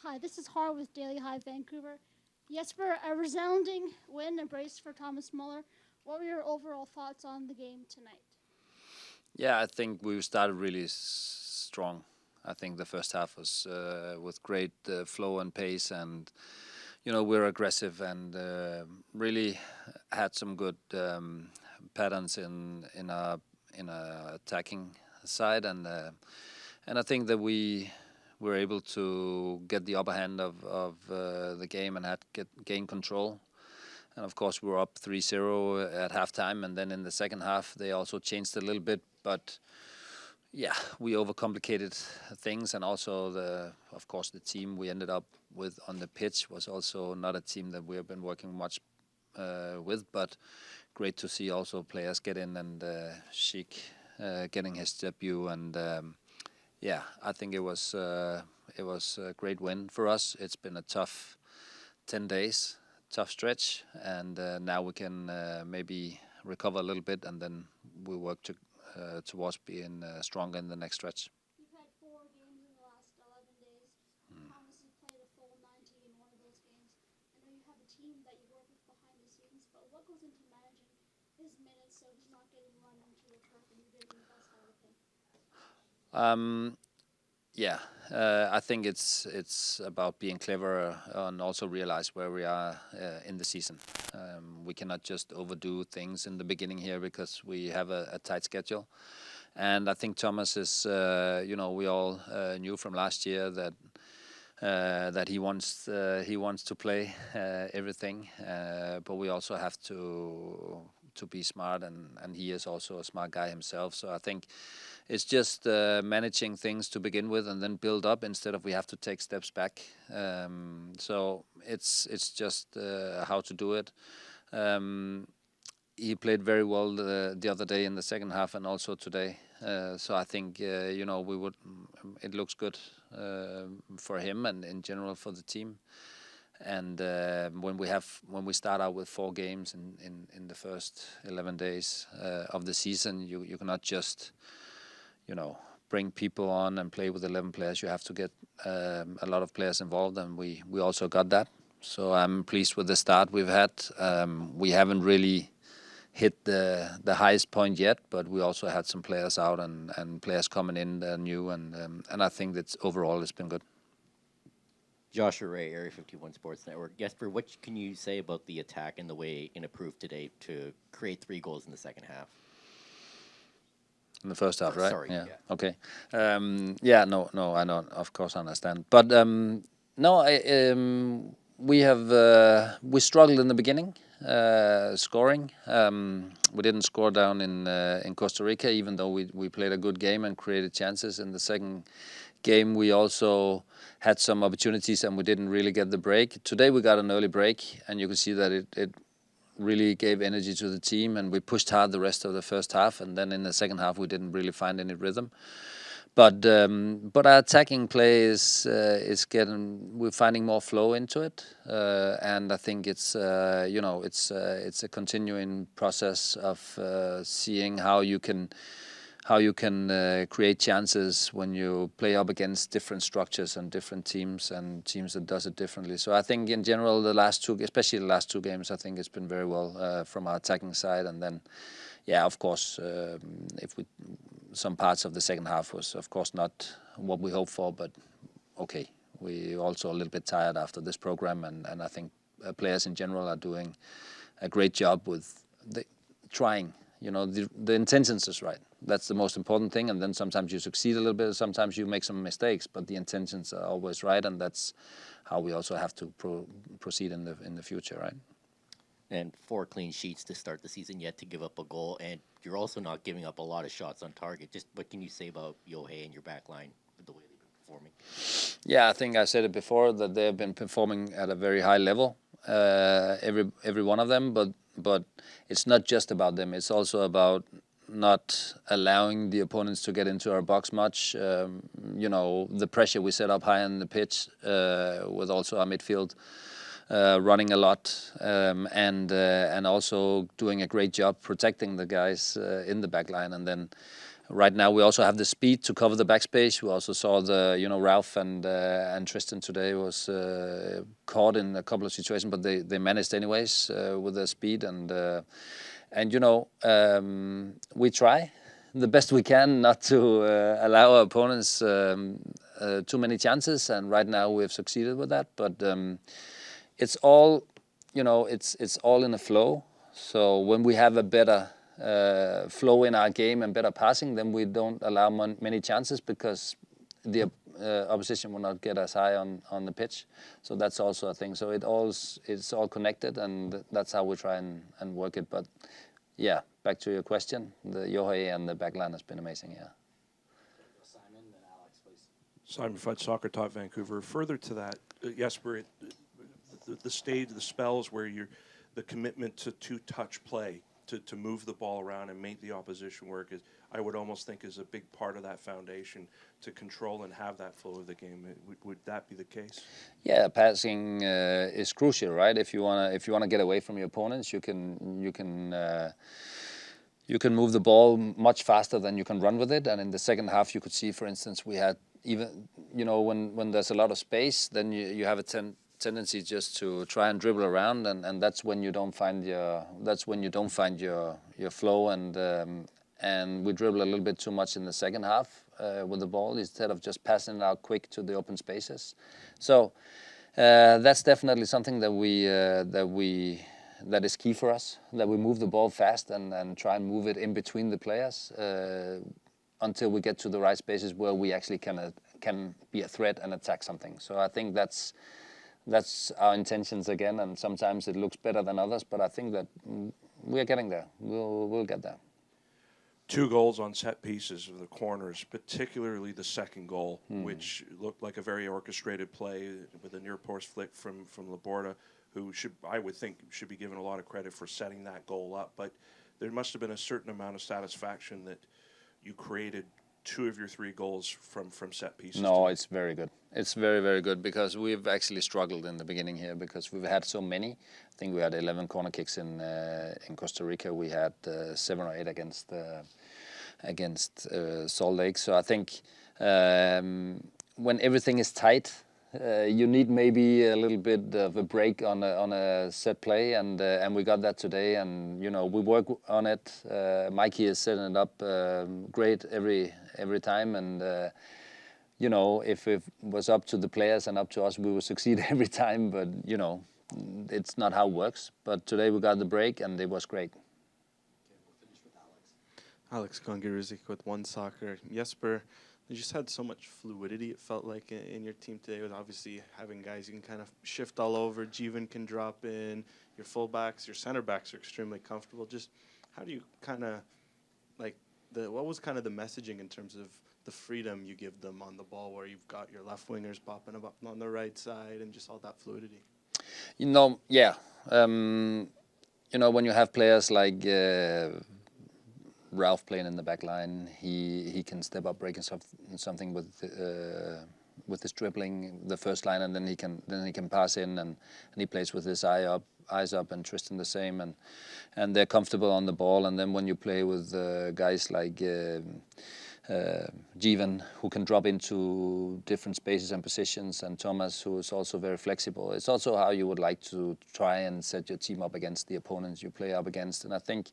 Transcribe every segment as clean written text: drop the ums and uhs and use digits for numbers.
Hi, this is Har with Daily Hive Vancouver. Jesper, a resounding win, a brace for Thomas Muller. What were your overall thoughts on the game tonight? Yeah, I think we started really strong. I think the first half was with great flow and pace, and we're aggressive and really had some good patterns in our attacking side, and I think that we were able to get the upper hand of the game and gain control. And of course, we were up 3-0 at halftime, and then in the second half, they also changed a little bit. But yeah, we overcomplicated things, and also of course, the team we ended up with on the pitch was also not a team that we have been working much with. But great to see also players get in, and Sheik getting his debut, and yeah, I think it was a great win for us. It's been a tough 10 days. Tough stretch, and now we can maybe recover a little bit, and then we work towards being stronger in the next stretch. You've had 4 games in the last 11 days. Thomas has played a full 90 in one of those games. I know you have a team that you work with behind the scenes, but what goes into managing his minutes so he's not getting run into the turf and you're getting the best out of him? Yeah, I think it's about being clever and also realize where we are in the season. We cannot just overdo things in the beginning here because we have a tight schedule. And I think Thomas is, we all knew from last year that he wants to play everything, but we also have to be smart, and he is also a smart guy himself. So I think it's just managing things to begin with, and then build up instead of we have to take steps back. So it's just how to do it. He played very well the other day in the second half, and also today. So I think it looks good for him and in general for the team. And when we start out with 4 games in the first 11 days of the season, you cannot just bring people on and play with 11 players. You have to get a lot of players involved, and we also got that. So I'm pleased with the start we've had. We haven't really hit the highest point yet, but we also had some players out and players coming in new, and I think that overall it's been good. Joshua Ray, Area 51 Sports Network. Jesper, what can you say about the attack and the way it improved today to create 3 goals in the second half? In the first half, right? Sorry. Yeah. Okay. No, I don't, of course, understand. But no, we struggled in the beginning, scoring. We didn't score down in Costa Rica, even though we played a good game and created chances. In the second game, we also had some opportunities, and we didn't really get the break. Today we got an early break, and you can see that it really gave energy to the team, and we pushed hard the rest of the first half, and then in the second half we didn't really find any rhythm. But our attacking play we're finding more flow into it, and I think it's a continuing process of seeing how you can create chances when you play up against different structures and different teams that does it differently. So I think in general especially the last 2 games, I think it's been very well from our attacking side. And then, yeah, of course, some parts of the second half was of course not what we hoped for, but okay, we also a little bit tired after this program, and I think players in general are doing a great job with trying. The intentions is right. That's the most important thing. And then sometimes you succeed a little bit, sometimes you make some mistakes, but the intentions are always right, and that's how we also have to proceed in the future, right? And 4 clean sheets to start the season, yet to give up a goal, and you're also not giving up a lot of shots on target. Just what can you say about Yohei and your back line with the way they've been performing? Yeah, I think I said it before that they've been performing at a very high level, every one of them, but it's not just about them. It's also about not allowing the opponents to get into our box much. The pressure we set up high on the pitch with also our midfield running a lot, and also doing a great job protecting the guys in the back line. And then right now we also have the speed to cover the backspace. We also saw Ralph and Tristan today was caught in a couple of situations, but they managed anyways with their speed and we try the best we can not to allow our opponents too many chances, and right now we have succeeded with that. But it's all it's all in a flow. So when we have a better flow in our game and better passing, then we don't allow many chances because the opposition will not get as high on the pitch. So that's also a thing. So it's all connected, and that's how we try and work it. But yeah, back to your question, the Johe and the back line has been amazing. Yeah. Simon, then Alex, please. Simon Fudd, Soccer Talk Vancouver. Further to that, Jesper, the stage, the spells where the commitment to two-touch play, to move the ball around and make the opposition work, is, I would almost think, is a big part of that foundation to control and have that flow of the game. Would that be the case? Yeah, passing is crucial, right? If you wanna get away from your opponents, you can move the ball much faster than you can run with it. And in the second half, you could see, for instance, we had even when there's a lot of space, then you have a tendency just to try and dribble around, and that's when you don't find your flow, and we dribble a little bit too much in the second half with the ball instead of just passing it out quick to the open spaces. So that's definitely something that is key for us, that we move the ball fast and try and move it in between the players until we get to the right spaces where we actually can be a threat and attack something. So I think that's our intentions again, and sometimes it looks better than others, but I think that we're getting there. We'll get there. 2 goals on set pieces of the corners, particularly the second goal, which looked like a very orchestrated play with a near post flick from Laborda, who I would think should be given a lot of credit for setting that goal up. But there must have been a certain amount of satisfaction that you created 2 of your 3 goals from set pieces. No, it's very good. It's very, very good, because we've actually struggled in the beginning here because we've had so many. I think we had 11 corner kicks in Costa Rica. We had 7 or 8 against Salt Lake. So I think when everything is tight, you need maybe a little bit of a break on a set play, and we got that today. And we work on it. Mikey is setting it up great every time, and if it was up to the players and up to us, we would succeed every time. But it's not how it works. But today we got the break, and it was great. Okay, we'll finish with Alex Alex. Kongiruzik with One Soccer. Jesper, you just had so much fluidity, it felt like, in your team today, with obviously having guys you can kind of shift all over. Jeevan can drop in. Your fullbacks, your center backs are extremely comfortable. Just how do you kind of, what was kind of the messaging in terms of the freedom you give them on the ball, where you've got your left wingers popping up on the right side and just all that fluidity? Yeah. When you have players like Ralph playing in the back line, he can step up, breaking something with his dribbling, the first line, and then he can pass in, and he plays with his eyes up, and Tristan the same, and they're comfortable on the ball. And then when you play with guys like Jeevan, who can drop into different spaces and positions, and Thomas, who is also very flexible. It's also how you would like to try and set your team up against the opponents you play up against. And I think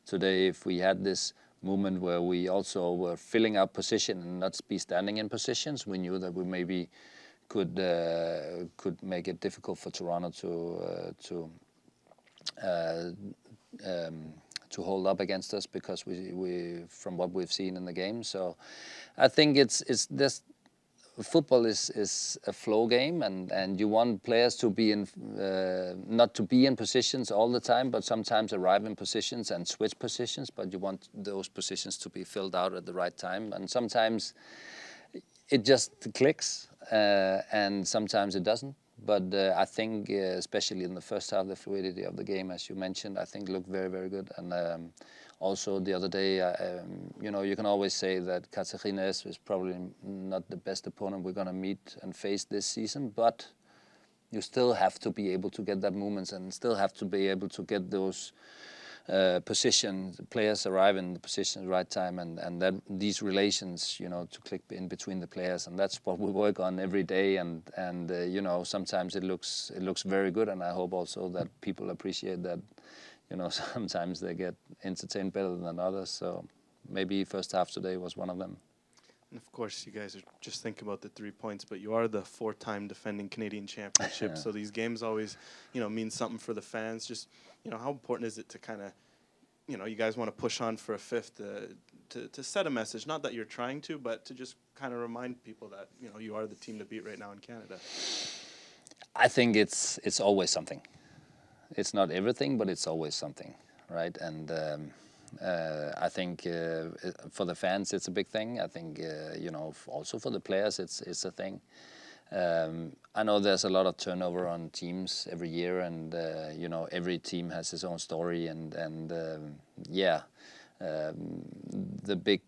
today, if we had this movement where we also were filling our position and not be standing in positions, we knew that we maybe could make it difficult for Toronto to hold up against us, because we from what we've seen in the game. So I think it's this football is a flow game, and you want players to be in not to be in positions all the time, but sometimes arrive in positions and switch positions. But you want those positions to be filled out at the right time, and sometimes it just clicks, and sometimes it doesn't. But I think, especially in the first half, the fluidity of the game, as you mentioned, I think looked very, very good. And also the other day, you can always say that Cartagines is probably not the best opponent we're going to meet and face this season, but you still have to be able to get that movements, and still have to be able to get those position. Players arrive in the position at the right time, and that these relations, to click in between the players, and that's what we work on every day. And sometimes it looks very good, and I hope also that people appreciate that. Sometimes they get entertained better than others. So maybe first half today was one of them. And of course, you guys are just thinking about the 3 points, but you are the 4-time defending Canadian championship. So these games always, mean something for the fans. Just, how important is it to kind of, you guys want to push on for a fifth to set a message? Not that you're trying to, but to just kind of remind people that, you are the team to beat right now in Canada. I think it's always something. It's not everything, but it's always something, right? And I think for the fans, it's a big thing. I think, also for the players, it's a thing. I know there's a lot of turnover on teams every year, and, every team has its own story. The big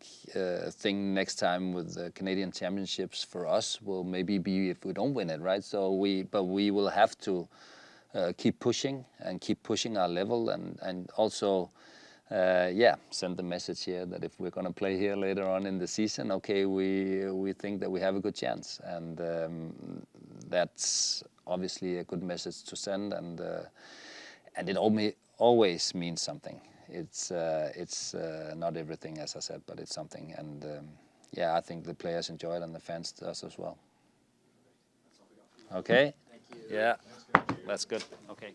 thing next time with the Canadian Championships for us will maybe be if we don't win it, right? But we will have to keep pushing our level, and also send the message here that if we're going to play here later on in the season, okay, we think that we have a good chance, and that's obviously a good message to send, and it always means something. It's not everything, as I said, but it's something, and I think the players enjoy it and the fans does as well. Okay. Thank you. Yeah, that's good. Okay.